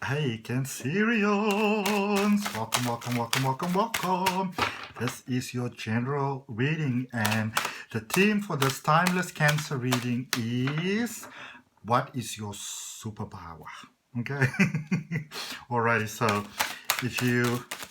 Hey, Cancerians! Welcome, welcome, welcome, welcome, welcome. This is your general reading, and the theme for this timeless Cancer reading is what is your superpower? Okay. Alrighty, so if you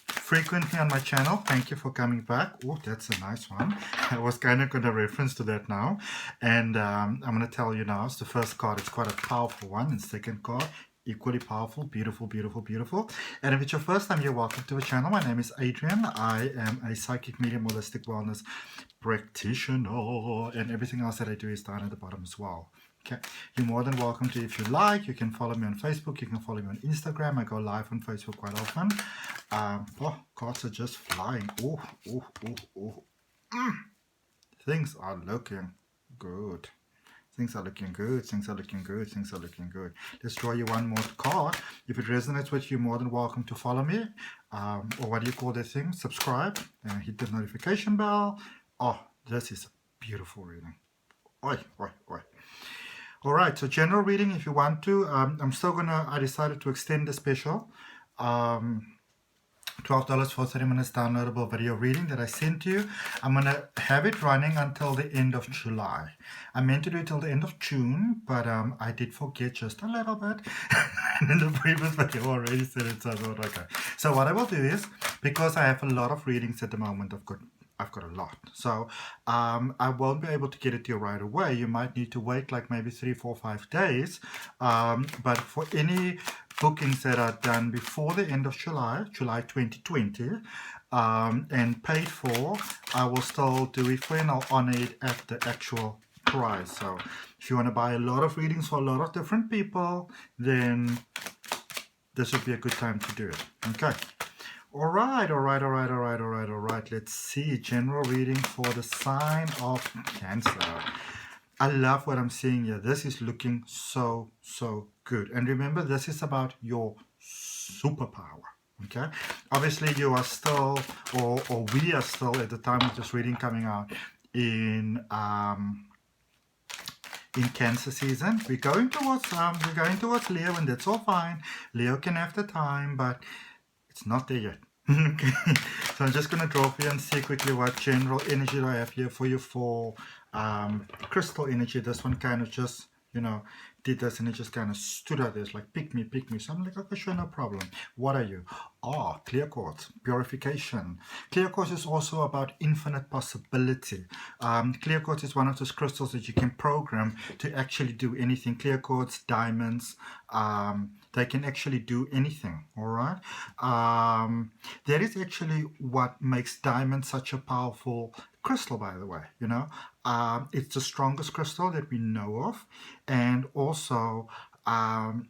frequent me on my channel, thank you for coming back. Oh, that's a nice one. I was kind of going to reference to that now, and I'm going to tell you now. It's the first card. It's quite a powerful one, and second card, equally powerful. Beautiful, beautiful, beautiful. And if it's your first time, you're welcome to the channel. My name is Adrian. I am a psychic medium holistic wellness practitioner, and everything else that I do is down at the bottom as well. Okay, you're more than welcome to. If you like, you can follow me on Facebook, you can follow me on Instagram. I go live on Facebook quite often. Oh, cards are just flying. Oh. Things are looking good. Things are looking good. Things are looking good. Things are looking good. Let's draw you one more card. If it resonates with you, more than welcome to follow me. Or what do you call that thing? Subscribe and hit the notification bell. Oh, this is a beautiful reading. Oi. All right, so general reading, if you want to. I decided to extend the special. $12 for 30 minutes downloadable video reading that I sent to you. I'm going to have it running until the end of July. I meant to do it till the end of June, but I did forget just a little bit. And in the previous video already said it, so I thought, okay. So what I will do is, because I have a lot of readings at the moment, I've got a lot. So I won't be able to get it to you right away. You might need to wait like maybe 3, 4, 5 days. But for any bookings that are done before the end of July 2020, and paid for, I will still do it for you and I'll honor it at the actual price. So if you want to buy a lot of readings for a lot of different people, then this would be a good time to do it. Okay. All right. Let's see. General reading for the sign of Cancer. I love what I'm seeing here. This is looking so good. And remember, this is about your superpower. Okay. Obviously, you are still, or we are still at the time of this reading coming out in Cancer season. We're going towards Leo, and that's all fine. Leo can have the time, but it's not there yet. Okay, so I'm just going to draw for you and see quickly what general energy do I have here for you for crystal energy. This one kind of just, did this and it just kind of stood out there. It's like, pick me. So I'm like, okay, sure, no problem. What are you? Oh, clear quartz, purification. Clear quartz is also about infinite possibility. Clear quartz is one of those crystals that you can program to actually do anything. Clear quartz, diamonds, they can actually do anything. All right. That is actually what makes diamond such a powerful crystal, by the way. It's the strongest crystal that we know of, and also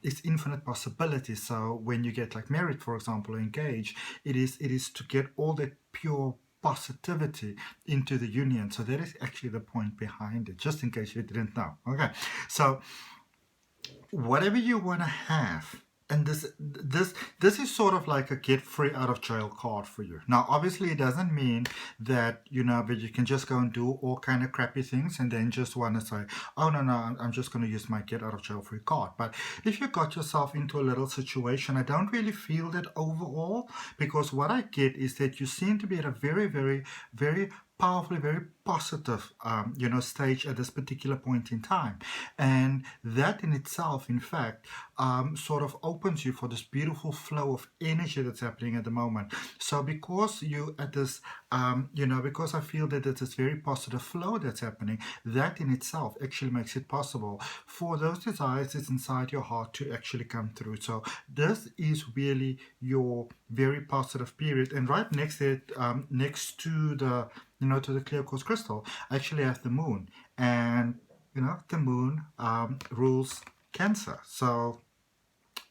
it's infinite possibility. So when you get like married, for example, or engaged, it is to get all that pure positivity into the union. So that is actually the point behind it, just in case you didn't know. Okay, so whatever you want to have, and this is sort of like a get free out of jail card for you. Now obviously it doesn't mean that that you can just go and do all kind of crappy things and then just want to say, oh no, I'm just going to use my get out of jail free card. But if you got yourself into a little situation, I don't really feel that overall, because what I get is that you seem to be at a very, very, very powerfully, very positive stage at this particular point in time, and that in itself, in fact, sort of opens you for this beautiful flow of energy that's happening at the moment. So because you at this because I feel that there's this very positive flow that's happening, that in itself actually makes it possible for those desires that's inside your heart to actually come through. So this is really your very positive period. And right next to it, next to the to the clear quartz crystal, I actually have the moon, and the moon rules Cancer, so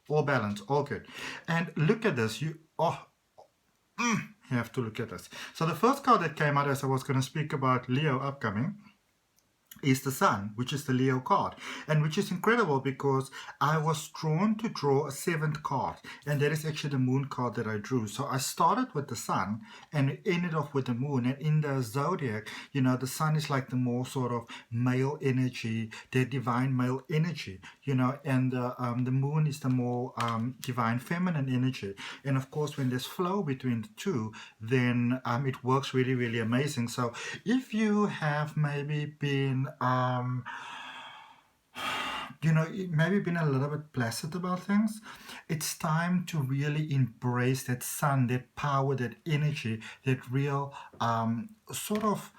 all balance, all good. And look at this, you have to look at this. So the first card that came out as I was going to speak about Leo upcoming, is the Sun, which is the Leo card, and which is incredible because I was drawn to draw a 7th card, and that is actually the Moon card that I drew. So I started with the Sun and ended off with the Moon. And in the zodiac, you know, the Sun is like the more sort of male energy, the divine male energy, you know, and the Moon is the more divine feminine energy. And of course, when there's flow between the two, then it works really, really amazing. So if you have maybe been you know, maybe been a little bit placid about things, it's time to really embrace that Sun, that power, that energy, that real sort of,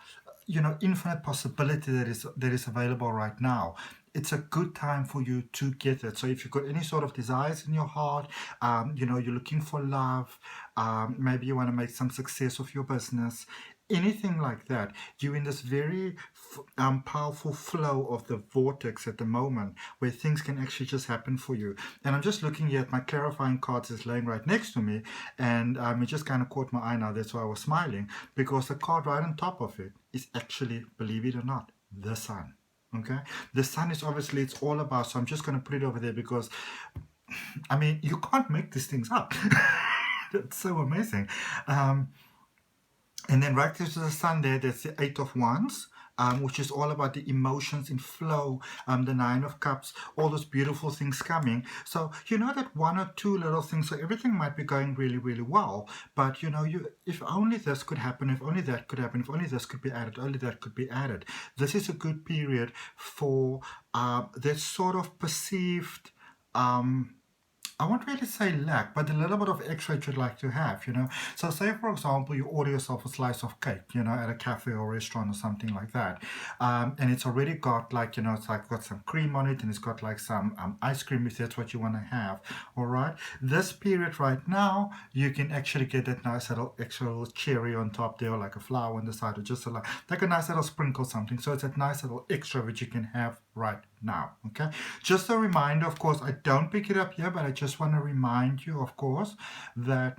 you know, infinite possibility that is available right now. It's a good time for you to get it. So if you've got any sort of desires in your heart, you know, you're looking for love, maybe you want to make some success of your business, anything like that, you're in this very powerful flow of the vortex at the moment where things can actually just happen for you. And I'm just looking here at my clarifying cards is laying right next to me, and it just kind of caught my eye now. That's why I was smiling, because the card right on top of it is actually, believe it or not, the Sun. Okay, the Sun is obviously, it's all about, so I'm just going to put it over there because I mean, you can't make these things up. It's so amazing. And then right next to the Sun there, there's the 8 of Wands, which is all about the emotions in flow, the 9 of Cups, all those beautiful things coming. So you know that one or two little things, so everything might be going really, really well, but you know, if only this could happen, if only that could happen, if only this could be added, only that could be added. This is a good period for that sort of perceived I won't really say lack, but a little bit of extra you'd like to have, you know. So say, for example, you order yourself a slice of cake, you know, at a cafe or restaurant or something like that. And it's already got like, you know, it's like got some cream on it, and it's got like some ice cream if that's what you want to have, all right? This period right now, you can actually get that nice little extra little cherry on top there, or like a flower on the side, or just like a nice little sprinkle something. So it's that nice little extra which you can have right now. Okay, just a reminder, of course, I don't pick it up here, but I just want to remind you, of course, that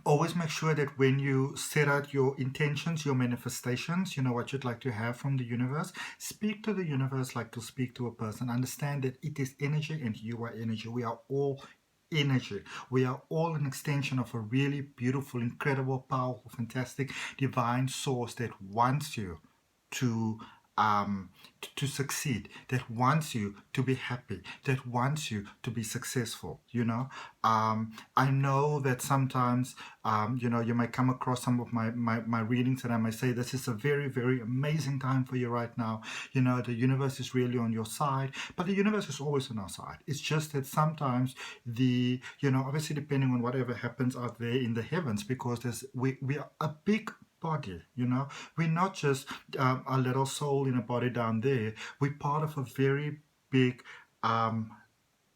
always make sure that when you set out your intentions, your manifestations, you know, what you'd like to have from the universe, speak to the universe like to speak to a person. Understand that it is energy and you are energy. We are all energy. We are all an extension of a really beautiful, incredible, powerful, fantastic, divine source that wants you to succeed, that wants you to be happy, that wants you to be successful, you know. I know that sometimes, you know, you might come across some of my readings and I might say this is a very, very amazing time for you right now. You know, the universe is really on your side, but the universe is always on our side. It's just that sometimes you know, obviously depending on whatever happens out there in the heavens, because we are a big body, you know, we're not just a little soul in a body down there. We're part of a very big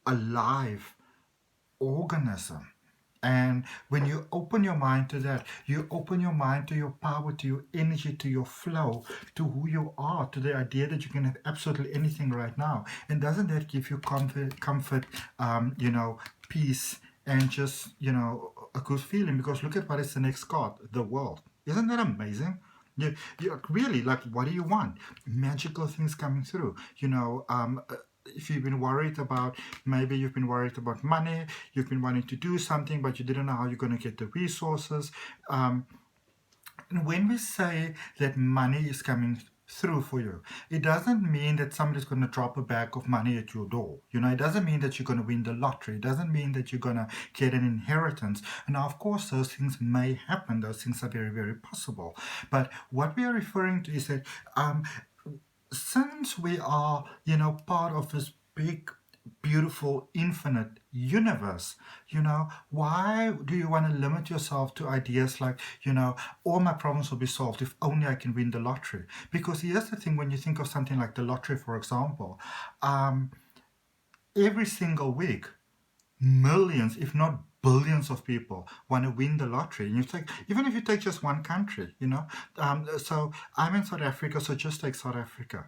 alive organism. And when you open your mind to that, you open your mind to your power, to your energy, to your flow, to who you are, to the idea that you can have absolutely anything right now. And doesn't that give you comfort, you know, peace, and just, you know, a good feeling? Because look at what is the next card, the World. Isn't that amazing? You really, like, what do you want? Magical things coming through. You know, if you've been worried about, maybe you've been worried about money, you've been wanting to do something, but you didn't know how you're going to get the resources. And when we say that money is coming through for you, it doesn't mean that somebody's going to drop a bag of money at your door. You know, it doesn't mean that you're going to win the lottery. It doesn't mean that you're going to get an inheritance. And now, of course, those things may happen. Those things are very, very possible. But what we are referring to is that since we are, you know, part of this big, beautiful, infinite universe, you know, why do you want to limit yourself to ideas like, you know, all my problems will be solved if only I can win the lottery? Because here's the thing, when you think of something like the lottery, for example, every single week, millions, if not billions of people want to win the lottery. And you take, even if you take just one country, you know, so I'm in South Africa, so just take South Africa.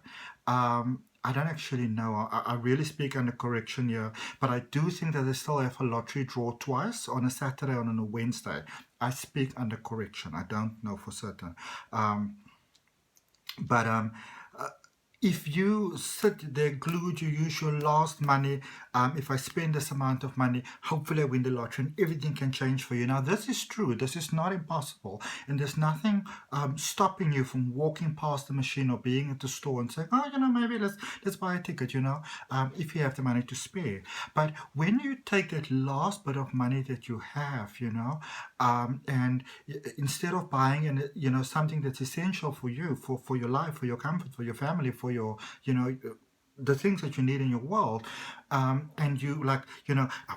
I don't actually know. I really speak under correction here, but I do think that they still have a lottery draw twice, on a Saturday and on a Wednesday. I speak under correction. I don't know for certain. But if you sit there glued, you use your last money. If I spend this amount of money, hopefully I win the lottery and everything can change for you. Now, this is true. This is not impossible. And there's nothing stopping you from walking past the machine or being at the store and saying, oh, maybe let's buy a ticket, if you have the money to spare. But when you take that last bit of money that you have, and instead of buying something that's essential for you, for your life, for your comfort, for your family, for your the things that you need in your world, and you I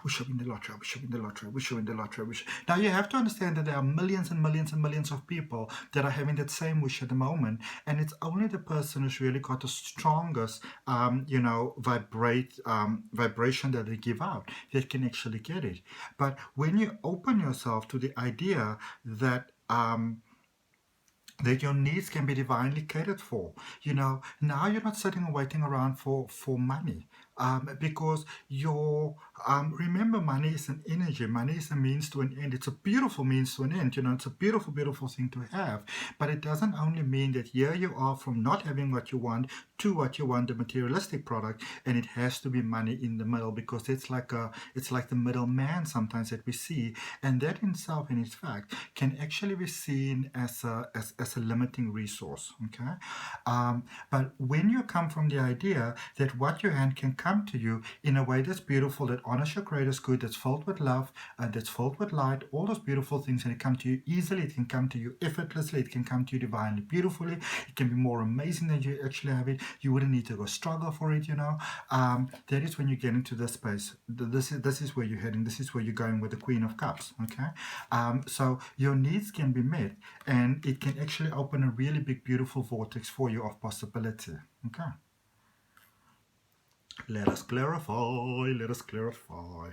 wish I win the lottery, I wish I win the lottery, I wish I win the lottery, I wish. Now you have to understand that there are millions and millions and millions of people that are having that same wish at the moment, and it's only the person who's really got the strongest vibration that they give out that can actually get it. But when you open yourself to the idea that that your needs can be divinely catered for. Now you're not sitting and waiting around for money. Because remember, money is an energy. Money is a means to an end. It's a beautiful means to an end. It's a beautiful, beautiful thing to have. But it doesn't only mean that here you are from not having what you want to what you want, the materialistic product, and it has to be money in the middle, because it's like the middleman sometimes that we see, and that in itself, in its fact, can actually be seen as a limiting resource. Okay, but when you come from the idea that what you hand can come to you in a way that's beautiful, that honors your greatest good, that's filled with love, that's filled with light, all those beautiful things, and it come to you easily, it can come to you effortlessly, it can come to you divinely beautifully, it can be more amazing than you actually have it. You wouldn't need to go struggle for it, that is when you get into this space. This is where you're heading. This is where you're going with the Queen of Cups. Okay, so your needs can be met, and it can actually open a really big, beautiful vortex for you of possibility. Okay. Let us clarify. Let us clarify.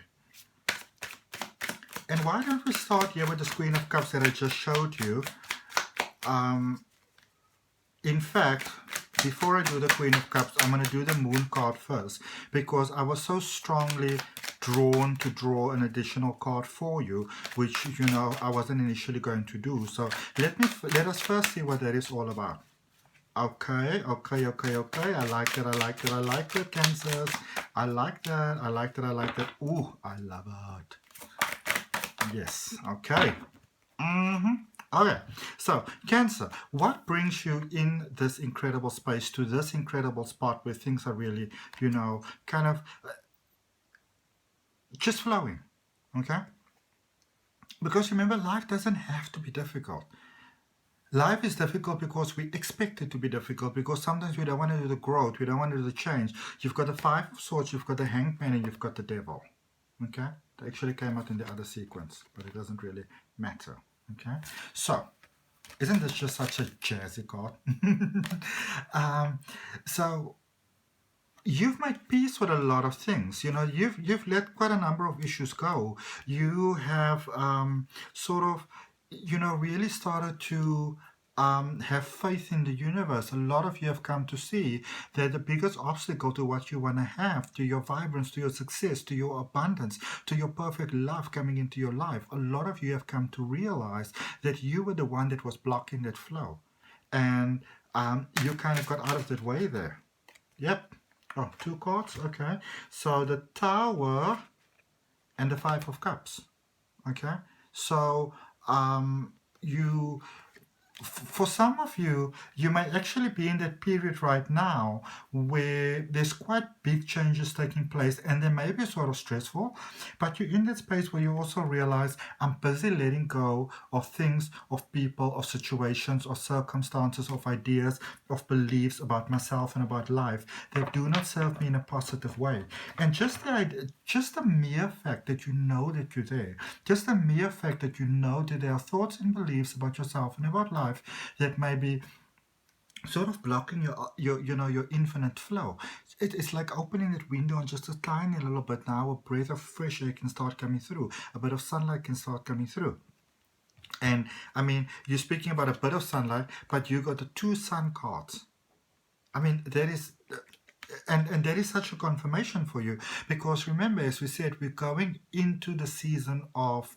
And why don't we start here with the Queen of Cups that I just showed you? In fact, before I do the Queen of Cups, I'm going to do the Moon card first, because I was so strongly drawn to draw an additional card for you, which I wasn't initially going to do. So let us first see what that is all about. Okay. I like it. I like it. I like it, Cancers. I like that. I like that. I like that. Ooh, I love it. Yes. Okay. Okay, so Cancer, what brings you in this incredible space, to this incredible spot where things are really, kind of just flowing, okay? Because remember, life doesn't have to be difficult. Life is difficult because we expect it to be difficult, because sometimes we don't want to do the growth, we don't want to do the change. You've got the Five of Swords, you've got the Hanged Man, and you've got the Devil, okay? They actually came out in the other sequence, but it doesn't really matter, okay? So, isn't this just such a jazzy card? So you've made peace with a lot of things. You've let quite a number of issues go. You have sort of, really started to have faith in the universe. A lot of you have come to see that the biggest obstacle to what you want to have, to your vibrance, to your success, to your abundance, to your perfect love coming into your life, a lot of you have come to realize that you were the one that was blocking that flow. And you kind of got out of that way there. Yep. Oh, 2 cards. Okay. So the Tower and the Five of Cups. Okay. So for some of you, you might actually be in that period right now where there's quite big changes taking place, and they may be sort of stressful, but you're in that space where you also realize, I'm busy letting go of things, of people, of situations, of circumstances, of ideas, of beliefs about myself and about life that do not serve me in a positive way. And just the mere fact that you know that you're there, just the mere fact that you know that there are thoughts and beliefs about yourself and about life that may be sort of blocking your infinite flow. It's like opening that window and just a tiny little bit. Now a breath of fresh air can start coming through, a bit of sunlight can start coming through. And I mean, you're speaking about a bit of sunlight, but you got the 2 sun cards. I mean, that is and that is such a confirmation for you, because remember, as we said, we're going into the season of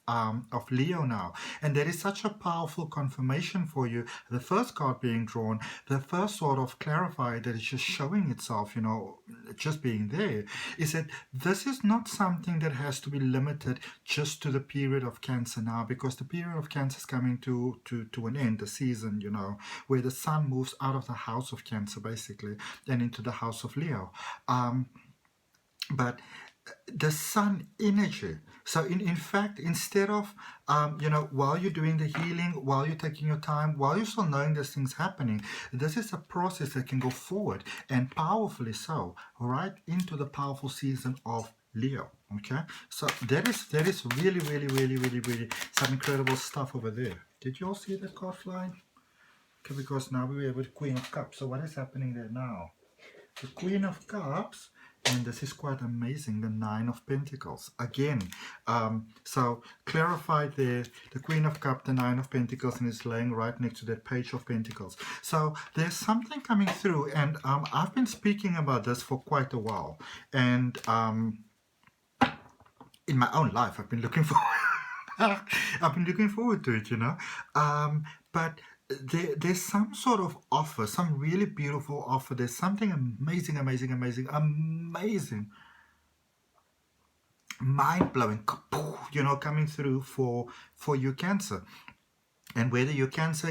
Leo now, and that is such a powerful confirmation for you. The first card being drawn, the first sort of clarifier that is just showing itself, just being there, is that this is not something that has to be limited just to the period of Cancer now, because the period of Cancer is coming to an end, the season, where the sun moves out of the house of Cancer basically and into the house of Leo. But the sun energy, so in fact, instead of while you're doing the healing, while you're taking your time, while you're still knowing there's things happening, this is a process that can go forward, and powerfully so, right into the powerful season of Leo. Okay, so that is really, really, really, really, really some incredible stuff over there. Did you all see that card flying? Okay, because now we have the Queen of Cups. So what is happening there now? The Queen of Cups, and this is quite amazing, the Nine of Pentacles. Again, so clarified there, the Queen of Cups, the Nine of Pentacles, and it's laying right next to that Page of Pentacles. So there's something coming through, and I've been speaking about this for quite a while. And in my own life, I've been looking forward to it, but there's some sort of offer, some really beautiful offer. There's something amazing, mind-blowing, coming through for you, Cancer. And whether you're Cancer,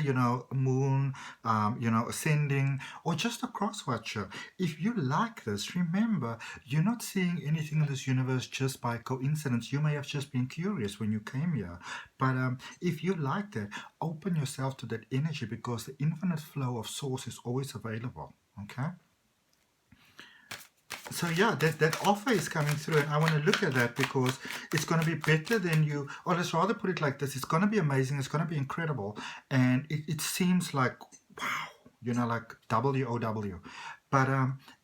Moon, Ascending, or just a cross-watcher, if you like this, remember, you're not seeing anything in this universe just by coincidence. You may have just been curious when you came here. But if you like that, open yourself to that energy, because the infinite flow of source is always available. Okay? So yeah, that offer is coming through, and I want to look at that, because it's going to be better than you, or let's rather put it like this, it's going to be amazing, it's going to be incredible, and it seems like, wow, like WOW. But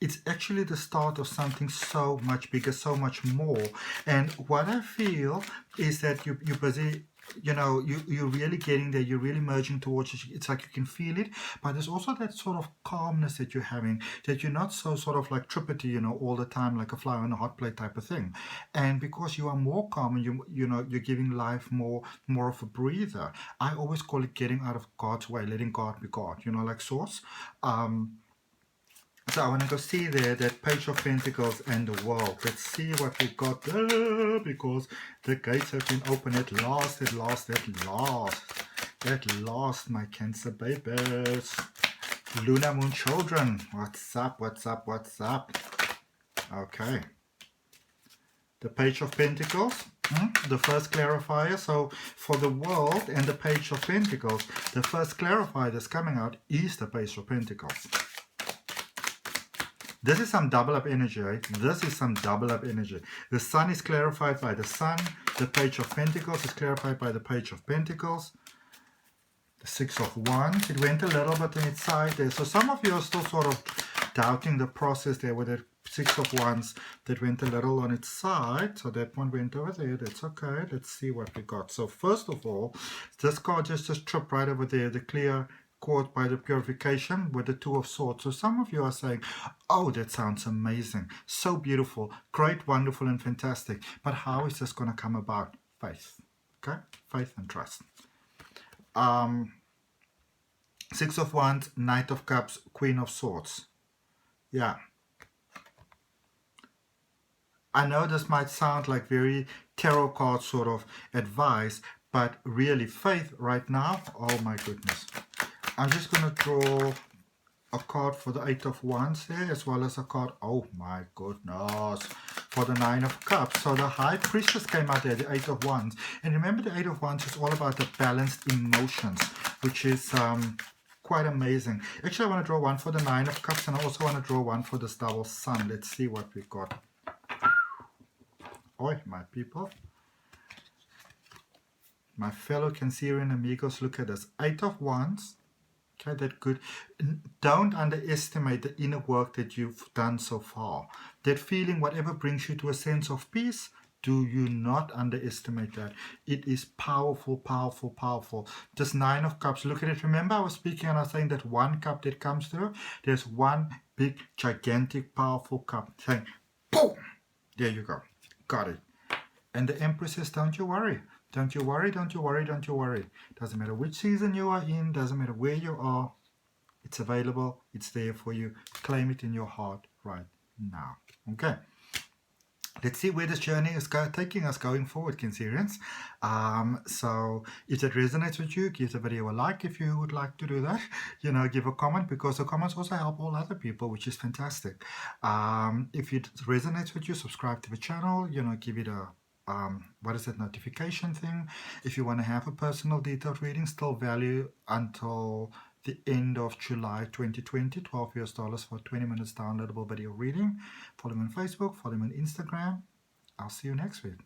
it's actually the start of something so much bigger, so much more. And what I feel is that you're busy, you're really getting there, you're really merging towards it. It's like you can feel it, but there's also that sort of calmness that you're having, that you're not so sort of like trippity, all the time, like a fly on a hot plate type of thing. And because you are more calm, and you're giving life more of a breather. I always call it getting out of God's way, letting God be God, like Source. So I want to go see there that Page of Pentacles and the World. Let's see what we got there, because the gates have been opened at last, my Cancer babies. Lunar Moon children, what's up? Okay. The Page of Pentacles, the first clarifier. So for the World and the Page of Pentacles, the first clarifier that's coming out is the Page of Pentacles. This is some double up energy, right? The Sun is clarified by the Sun. The Page of Pentacles is clarified by the Page of Pentacles. The Six of Wands. It went a little bit on its side there. So some of you are still sort of doubting the process there with the Six of Wands that went a little on its side. So that one went over there. That's okay. Let's see what we got. So first of all, this card just tripped right over there. The clear caught by the purification with the Two of Swords. So some of you are saying, oh, that sounds amazing, so beautiful, great, wonderful, and fantastic, but how is this going to come about? Faith. Okay, faith and trust. Six of Wands, Knight of Cups, Queen of Swords. Yeah, I know this might sound like very tarot card sort of advice, but really faith right now, oh my goodness. I'm just going to draw a card for the Eight of Wands there, as well as a card, oh my goodness, for the Nine of Cups. So the High Priestess came out there, the Eight of Wands. And remember, the Eight of Wands is all about the balanced emotions, which is quite amazing. Actually, I want to draw one for the Nine of Cups, and I also want to draw one for this double Sun. Let's see what we got. Oi, my people. My fellow Cancerian amigos, look at this. Eight of Wands. Okay, that good. Don't underestimate the inner work that you've done so far. That feeling, whatever brings you to a sense of peace, Do you not underestimate that. It is powerful, powerful, powerful. Just 9 of Cups. Look at it. Remember I was speaking and I was saying that one cup that comes through, there's one big, gigantic, powerful cup saying, boom! There you go. Got it. And the Empress says, don't you worry. Don't you worry, don't you worry, don't you worry. Doesn't matter which season you are in, doesn't matter where you are. It's available. It's there for you. Claim it in your heart right now. Okay. Let's see where this journey is taking us going forward, Cancerians. So if that resonates with you, give the video a like if you would like to do that. You know, give a comment, because the comments also help all other people, which is fantastic. If it resonates with you, subscribe to the channel. You know, give it a what is that notification thing. If you want to have a personal detailed reading, still valid until the end of July 2020, $12 for 20 minutes downloadable video reading. Follow me on Facebook, follow me on Instagram. I'll see you next week.